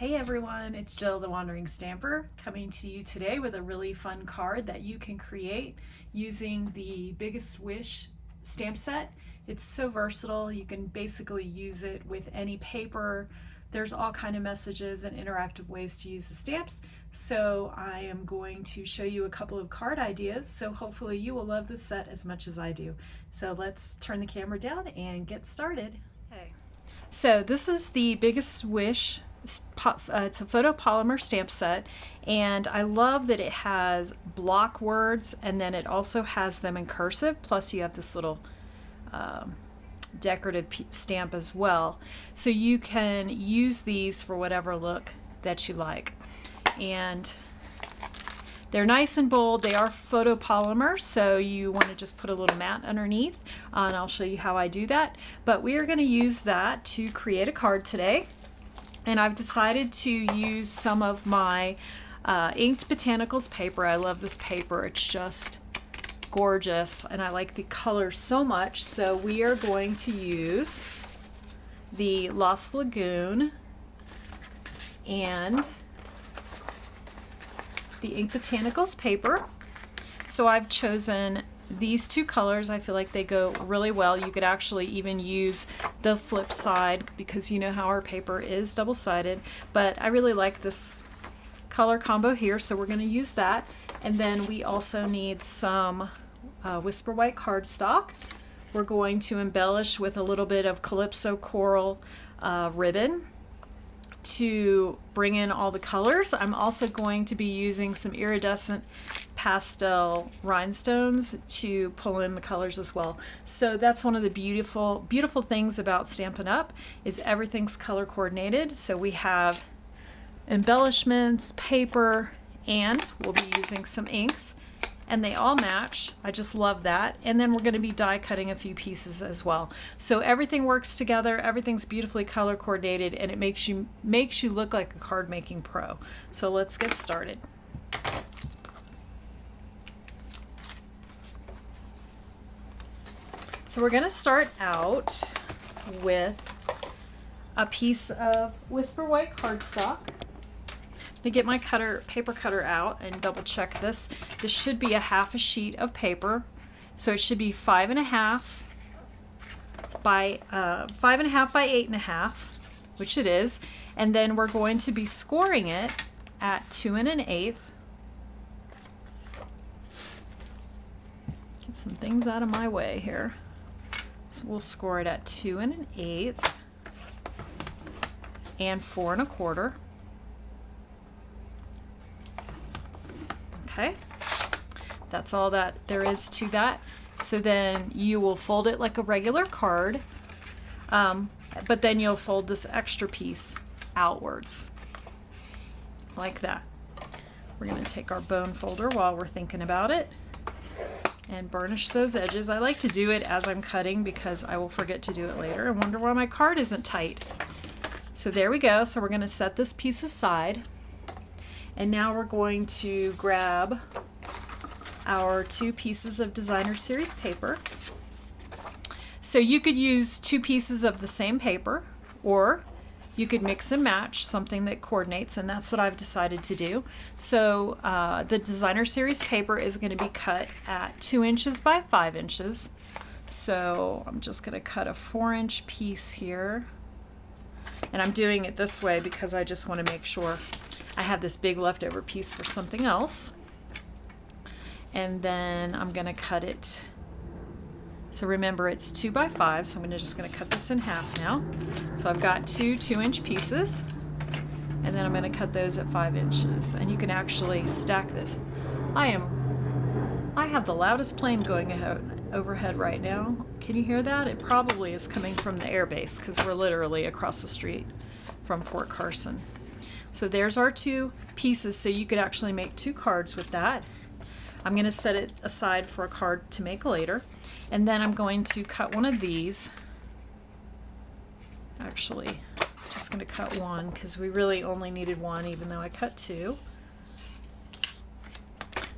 Hey everyone, it's Jill the Wandering Stamper coming to you today with a really fun card that you can create using the Biggest Wish stamp set. It's so versatile, you can basically use it with any paper. There's all kind of messages and interactive ways to use the stamps. So I am going to show you a couple of card ideas, so hopefully you will love the set as much as I do. So let's turn the camera down and get started. Okay. So this is the Biggest Wish. It's a photopolymer stamp set, and I love that it has block words and then it also has them in cursive, plus you have this little decorative stamp as well. So you can use these for whatever look that you like. And they're nice and bold. They are photopolymer, so you want to just put a little mat underneath, and I'll show you how I do that. But we are going to use that to create a card today. And I've decided to use some of my inked Botanicals paper. I love this paper. It's just gorgeous, and I like the color so much. So we are going to use the Lost Lagoon and the inked Botanicals paper. So I've chosen these two colors. I feel like they go really well. You could actually even use the flip side because you know how our paper is double-sided, but I really like this color combo here, so we're going to use that. And then we also need some Whisper White cardstock. We're going to embellish with a little bit of Calypso Coral ribbon to bring in all the colors. I'm also going to be using some iridescent pastel rhinestones to pull in the colors as well. So that's one of the beautiful things about Stampin' Up! Is everything's color coordinated. So we have embellishments, paper, and we'll be using some inks, and they all match. I just love that. And then we're going to be die cutting a few pieces as well. So everything works together, everything's beautifully color coordinated, and it makes you look like a card making pro. So let's get started. So we're going to start out with a piece of Whisper White cardstock. To get my paper cutter out and double check this. This should be a half a sheet of paper, so it should be 5.5 by 5.5 by 8.5, which it is. And then we're going to be scoring it at 2 1/8. Get some things out of my way here. So we'll score it at 2 1/8 and 4 1/4. Okay, that's all that there is to that. So then you will fold it like a regular card, but then you'll fold this extra piece outwards, like that. We're going to take our bone folder while we're thinking about it and burnish those edges. I like to do it as I'm cutting because I will forget to do it later and wonder why my card isn't tight. So there we go. So we're going to set this piece aside. And now we're going to grab our 2 pieces of Designer Series paper. So you could use 2 pieces of the same paper, or you could mix and match something that coordinates, and that's what I've decided to do. So the Designer Series paper is going to be cut at 2 inches by 5 inches. So I'm just going to cut a 4-inch piece here. And I'm doing it this way because I just want to make sure I have this big leftover piece for something else. And then I'm going to cut it. So remember, it's 2 by 5, so I'm just going to cut this in half now. So I've got 2 2-inch pieces, and then I'm going to cut those at 5 inches. And you can actually stack this. I have the loudest plane going overhead right now. Can you hear that? It probably is coming from the air base because we're literally across the street from Fort Carson. So there's our 2 pieces, so you could actually make 2 cards with that. I'm going to set it aside for a card to make later. And then I'm going to cut one of these. Actually, just going to cut one because we really only needed one, even though I cut 2.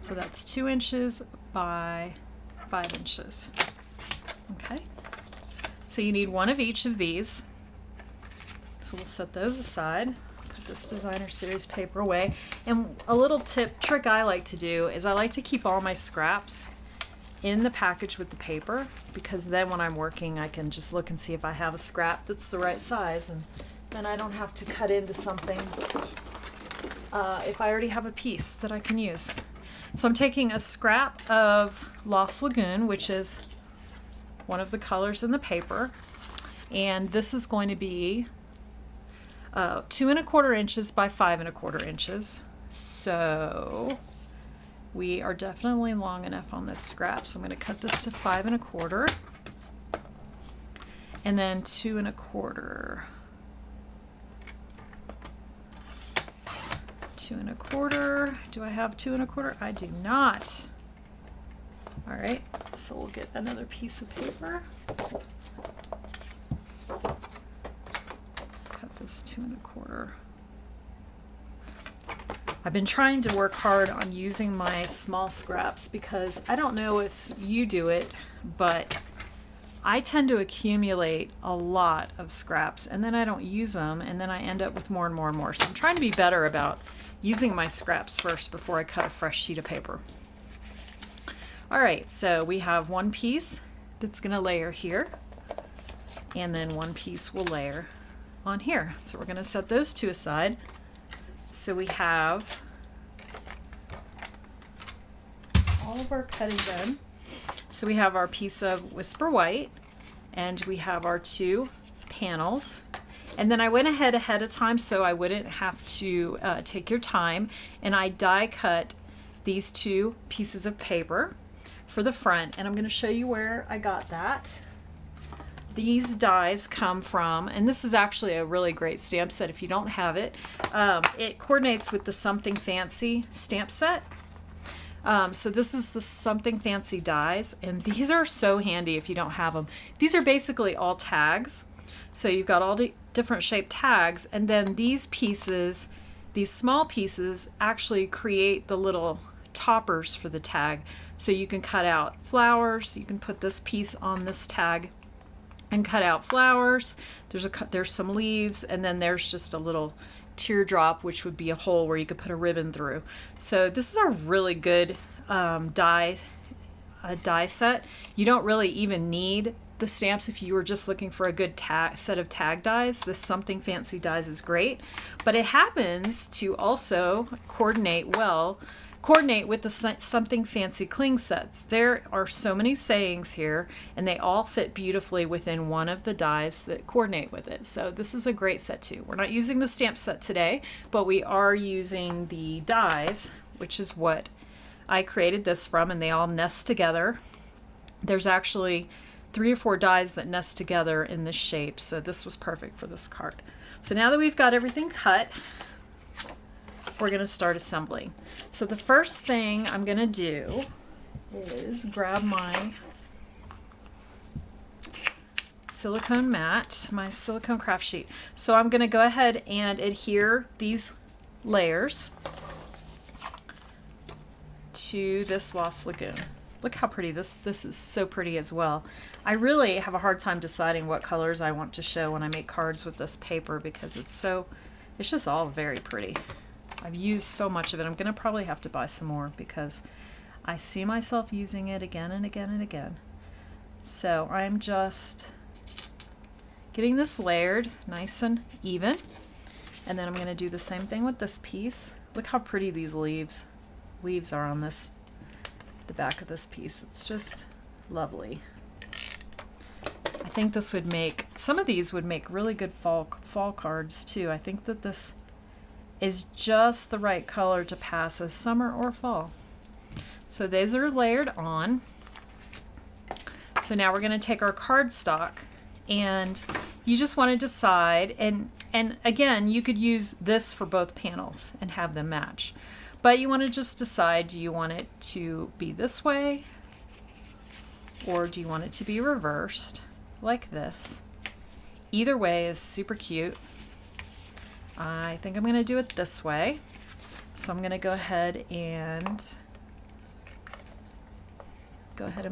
So that's 2 inches by 5 inches. Okay. So you need one of each of these. So we'll set those aside. Put this designer series paper away. And a little trick I like to do is I like to keep all my scraps in the package with the paper, because then when I'm working I can just look and see if I have a scrap that's the right size, and then I don't have to cut into something if I already have a piece that I can use. So I'm taking a scrap of Lost Lagoon, which is one of the colors in the paper, and this is going to be 2 1/4 inches by 5 1/4 inches. So we are definitely long enough on this scrap, so I'm going to cut this to 5 1/4, and then 2 1/4, 2 1/4. Do I have 2 1/4? I do not. All right, so we'll get another piece of paper. Cut this 2 1/4. I've been trying to work hard on using my small scraps, because I don't know if you do it, but I tend to accumulate a lot of scraps and then I don't use them, and then I end up with more and more and more. So I'm trying to be better about using my scraps first before I cut a fresh sheet of paper. All right, so we have one piece that's going to layer here, and then one piece will layer on here. So we're going to set those two aside. So we have all of our cutting done. So we have our piece of Whisper White, and we have our 2 panels. And then I went ahead of time so I wouldn't have to take your time, and I die cut these 2 pieces of paper for the front, and I'm going to show you where I got that. These dies come from, and this is actually a really great stamp set if you don't have it. It coordinates with the Something Fancy stamp set. So this is the Something Fancy dies, and these are so handy if you don't have them. These are basically all tags. So you've got all the different shaped tags, and then these pieces, these small pieces, actually create the little toppers for the tag. So you can cut out flowers, you can put this piece on this tag and cut out flowers. There's some leaves, and then there's just a little teardrop, which would be a hole where you could put a ribbon through. So this is a really good die set. You don't really even need the stamps if you were just looking for a good set of tag dies. This Something Fancy dies is great, but it happens to also coordinate with the Something Fancy cling sets. There are so many sayings here, and they all fit beautifully within one of the dies that coordinate with it. So this is a great set too. We're not using the stamp set today, but we are using the dies, which is what I created this from, and they all nest together. There's actually 3 or 4 dies that nest together in this shape, so this was perfect for this card. So now that we've got everything cut, we're going to start assembling. So the first thing I'm going to do is grab my silicone mat, my silicone craft sheet. So I'm going to go ahead and adhere these layers to this Lost Lagoon. Look how pretty this is. So pretty as well. I really have a hard time deciding what colors I want to show when I make cards with this paper, because it's just all very pretty. I've used so much of it. I'm going to probably have to buy some more because I see myself using it again and again and again. So I'm just getting this layered nice and even, and then I'm going to do the same thing with this piece. Look how pretty these leaves are on the back of this piece. It's just lovely. I think this would make, some of these would make really good fall cards too. I think that this is just the right color to pass as summer or fall. So these are layered on. So now we're going to take our cardstock, and you just want to decide, and again, you could use this for both panels and have them match. But you want to just decide, do you want it to be this way, or do you want it to be reversed like this? Either way is super cute. I think I'm going to do it this way. So I'm going to go ahead and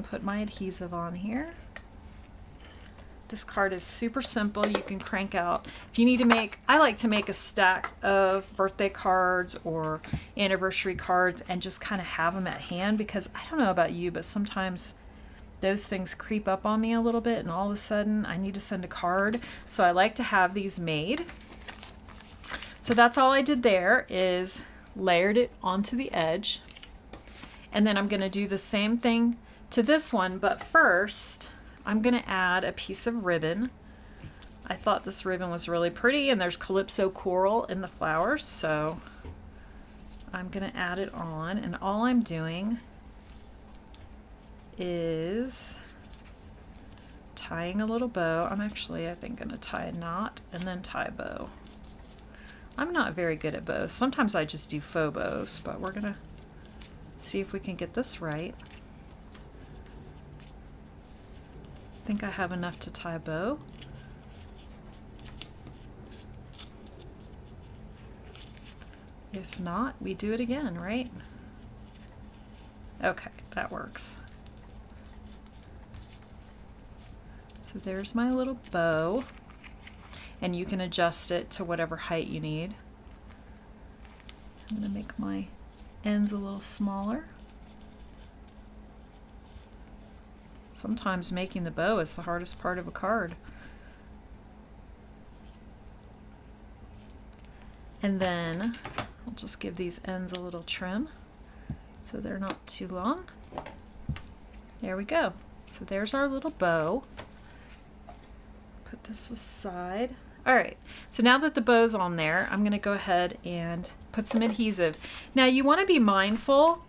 put my adhesive on here. This card is super simple. You can crank out. If you need to make, I like to make a stack of birthday cards or anniversary cards and just kind of have them at hand, because I don't know about you, but sometimes those things creep up on me a little bit and all of a sudden I need to send a card. So I like to have these made. So that's all I did there, is layered it onto the edge. And then I'm going to do the same thing to this one, but first I'm going to add a piece of ribbon. I thought this ribbon was really pretty, and there's Calypso coral in the flowers, so I'm going to add it on, and all I'm doing is tying a little bow. I'm actually, I think, going to tie a knot and then tie a bow. I'm not very good at bows. Sometimes I just do faux bows, but we're going to see if we can get this right. I think I have enough to tie a bow. If not, we do it again, right? Okay, that works. So there's my little bow, and you can adjust it to whatever height you need. I'm going to make my ends a little smaller. Sometimes making the bow is the hardest part of a card. And then I'll just give these ends a little trim so they're not too long. There we go. So there's our little bow. Put this aside. All right, so now that the bow's on there, I'm going to go ahead and put some adhesive. Now you want to be mindful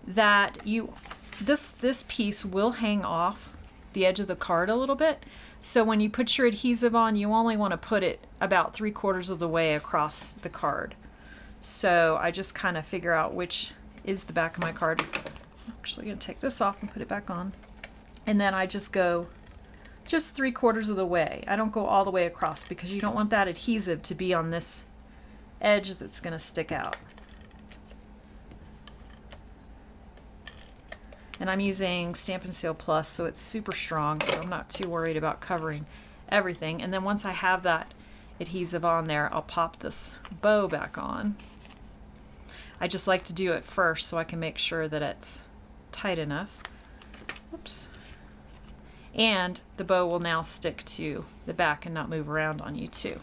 that this piece will hang off the edge of the card a little bit. So when you put your adhesive on, you only want to put it about 3/4 of the way across the card. So I just kind of figure out which is the back of my card. I'm actually going to take this off and put it back on. And then I just go just 3/4 of the way. I don't go all the way across, because you don't want that adhesive to be on this edge that's going to stick out. And I'm using Stampin' Seal Plus, so it's super strong, so I'm not too worried about covering everything. And then once I have that adhesive on there, I'll pop this bow back on. I just like to do it first so I can make sure that it's tight enough. Oops. And the bow will now stick to the back and not move around on you too.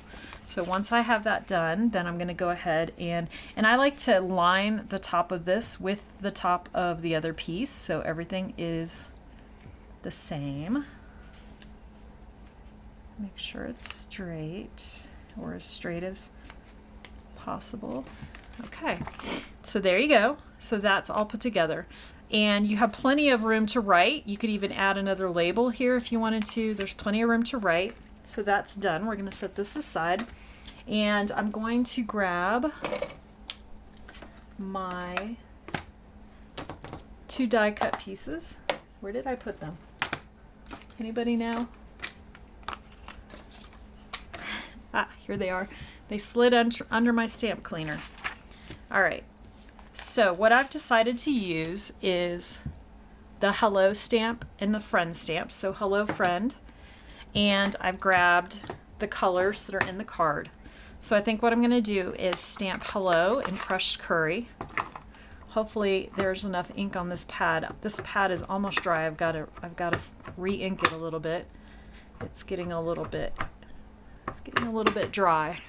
So once I have that done, then I'm going to go ahead and I like to line the top of this with the top of the other piece so everything is the same. Make sure it's straight, or as straight as possible. Okay, so there you go. So that's all put together. And you have plenty of room to write. You could even add another label here if you wanted to. There's plenty of room to write. So that's done. We're going to set this aside. And I'm going to grab my 2 die cut pieces. Where did I put them? Anybody know? Ah, here they are. They slid under my stamp cleaner. All right. So what I've decided to use is the hello stamp and the friend stamp. So hello friend. And I've grabbed the colors that are in the card. So I think what I'm going to do is stamp hello in crushed curry. Hopefully there's enough ink on this pad. This pad is almost dry. I've got to re-ink it a little bit. It's getting a little bit dry.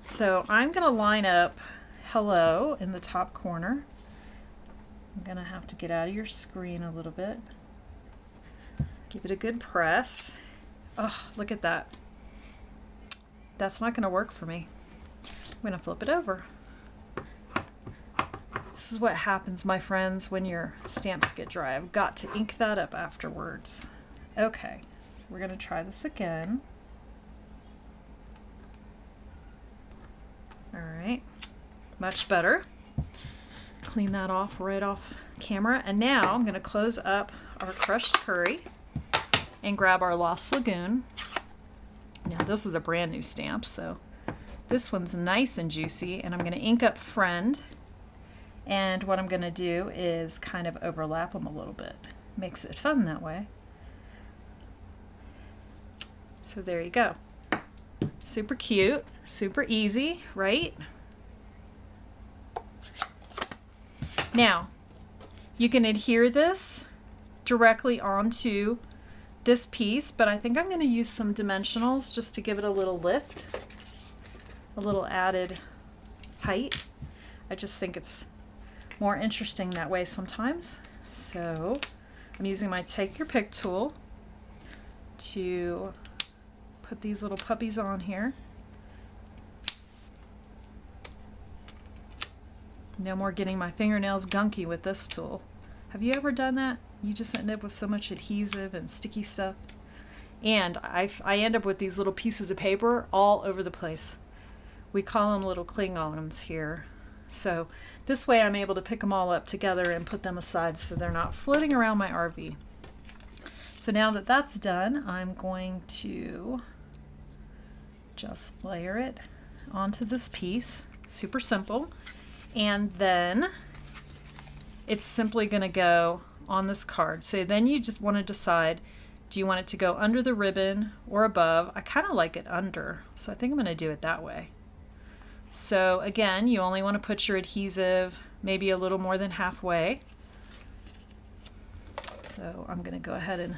So I'm going to line up hello in the top corner. I'm going to have to get out of your screen a little bit. Give it a good press. Oh, look at that. That's not going to work for me. I'm going to flip it over. This is what happens, my friends, when your stamps get dry. I've got to ink that up afterwards. Okay, we're going to try this again. All right, much better. Clean that off right off camera. And now I'm going to close up our crushed curry and grab our Lost Lagoon. Now this is a brand new stamp, so this one's nice and juicy, and I'm going to ink up friend. And what I'm going to do is kind of overlap them a little bit. Makes it fun that way. So there you go. Super cute, super easy, right? Now, you can adhere this directly onto this piece, but I think I'm going to use some dimensionals just to give it a little lift, a little added height. I just think it's more interesting that way sometimes. So I'm using my Take Your Pick tool to put these little puppies on here. No more getting my fingernails gunky with this tool. Have you ever done that? You just end up with so much adhesive and sticky stuff. And I end up with these little pieces of paper all over the place. We call them little Klingons here. So this way I'm able to pick them all up together and put them aside so they're not floating around my RV. So now that that's done, I'm going to just layer it onto this piece. Super simple. And then it's simply going to go on this card. So then you just want to decide, do you want it to go under the ribbon or above? I kind of like it under, so I think I'm going to do it that way. So again, you only want to put your adhesive maybe a little more than halfway. So I'm going to go ahead and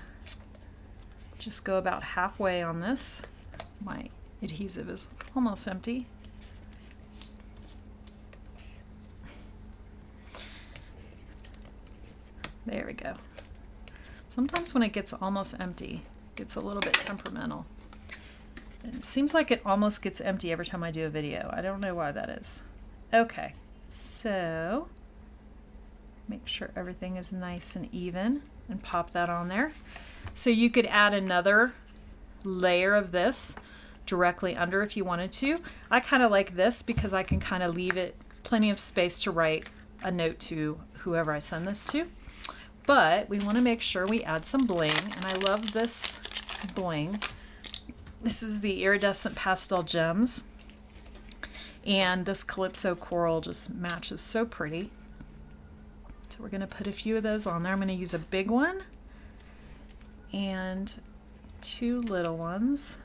just go about halfway on this. My adhesive is almost empty. There we go. Sometimes when it gets almost empty, it gets a little bit temperamental. And it seems like it almost gets empty every time I do a video. I don't know why that is. Okay, so make sure everything is nice and even and pop that on there. So you could add another layer of this directly under if you wanted to. I kind of like this because I can kind of leave it plenty of space to write a note to whoever I send this to. But we want to make sure we add some bling, and I love this bling. This is the iridescent pastel gems, and this calypso coral just matches so pretty. So we're going to put a few of those on there. I'm going to use a big one and two little ones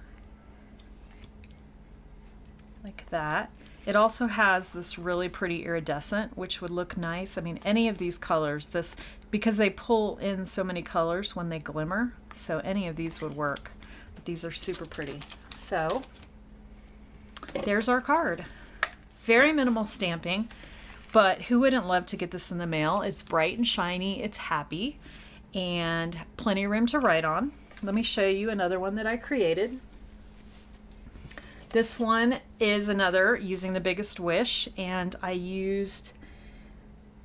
like that. It also has this really pretty iridescent, which would look nice. I mean, any of these colors, this, because they pull in so many colors when they glimmer, so any of these would work. But these are super pretty. So there's our card. Very minimal stamping, but who wouldn't love to get this in the mail? It's bright and shiny, it's happy, and plenty of room to write on. Let me show you another one that I created. This one is another using the Biggest Wish, and I used,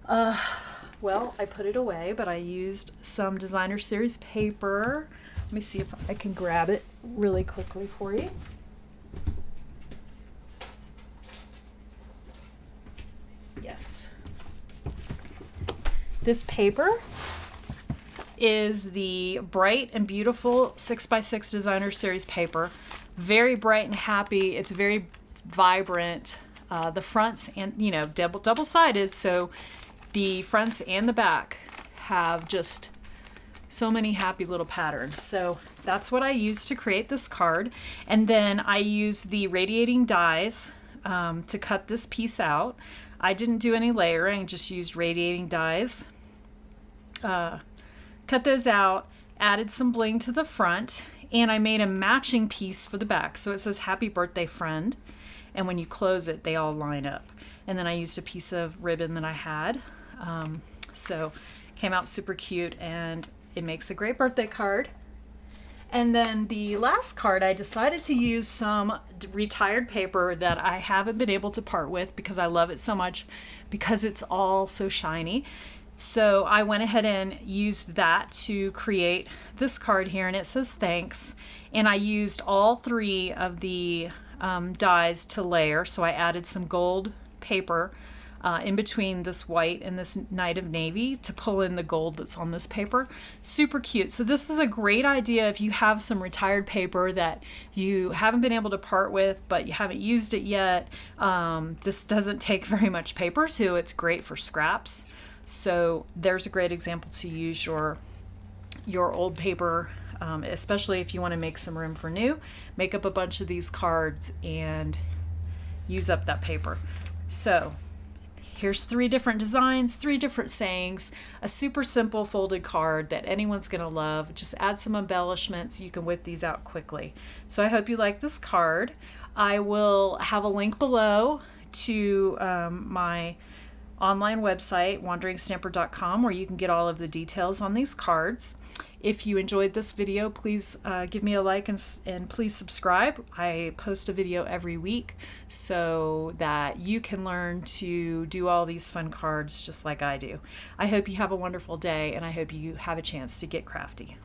well, I put it away, but I used some Designer Series paper. Let me see if I can grab it really quickly for you. Yes. This paper is the Bright and Beautiful 6x6 Designer Series paper. Very bright and happy. It's very vibrant. The fronts and, you know, double-sided, so the fronts and the back have just so many happy little patterns. So that's what I used to create this card. And then I used the radiating dies to cut this piece out. I didn't do any layering, just used radiating dies. Cut those out, added some bling to the front, and I made a matching piece for the back. So it says Happy Birthday Friend, and when you close it, they all line up. And then I used a piece of ribbon that I had. So came out super cute, and it makes a great birthday card. And then the last card, I decided to use some retired paper that I haven't been able to part with because I love it so much, because it's all so shiny. So I went ahead and used that to create this card here, and it says thanks. And I used all three of the dies to layer. So I added some gold paper in between this white and this Night of Navy to pull in the gold that's on this paper. Super cute. So this is a great idea if you have some retired paper that you haven't been able to part with, but you haven't used it yet. This doesn't take very much paper, so it's great for scraps. So there's a great example to use your old paper especially if you want to make some room for new. Make up a bunch of these cards and use up that paper. So here's 3 different designs, 3 different sayings, a super simple folded card that anyone's going to love. Just add some embellishments. You can whip these out quickly. So I hope you like this card. I will have a link below to my online website, wanderingstamper.com, where you can get all of the details on these cards. If you enjoyed this video, please give me a like and please subscribe. I post a video every week so that you can learn to do all these fun cards just like I do. I hope you have a wonderful day, and I hope you have a chance to get crafty.